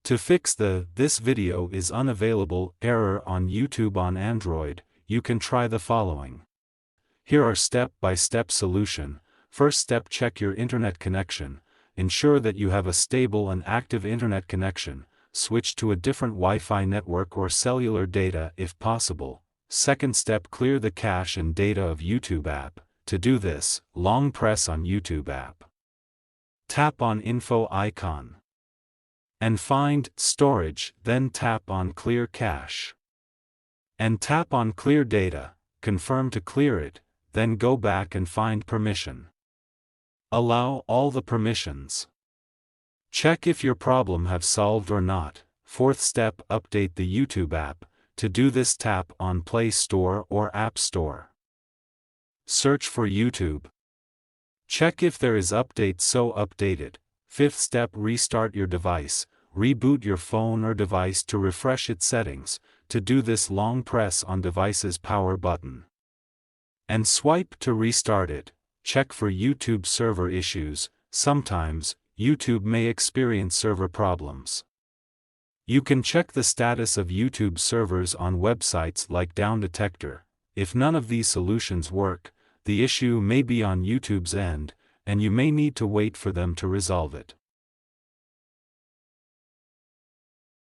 To fix "This video is unavailable" error on YouTube on Android, you can try the following. Here are step-by-step solution. First step: check your internet connection. Ensure that you have a stable and active internet connection. Switch to a different Wi-Fi network or cellular data if possible. Second step: clear the cache and data of YouTube app. To do this, long press on YouTube app. Tap on Info icon. And find Storage, then tap on Clear Cache. And tap on Clear Data, confirm to clear it, then go back and find Permission. Allow all the permissions. Check if your problem have solved or not. Fourth step: update the YouTube app. To do this, tap on Play Store or App Store. Search for YouTube. Check if there is update, so update it. Fifth step: restart your device. Reboot your phone or device to refresh its settings. To do this, long press on device's power button. And swipe to restart it. Check for YouTube server issues. Sometimes, YouTube may experience server problems. You can check the status of YouTube servers on websites like Down Detector. If none of these solutions work, the issue may be on YouTube's end, and you may need to wait for them to resolve it.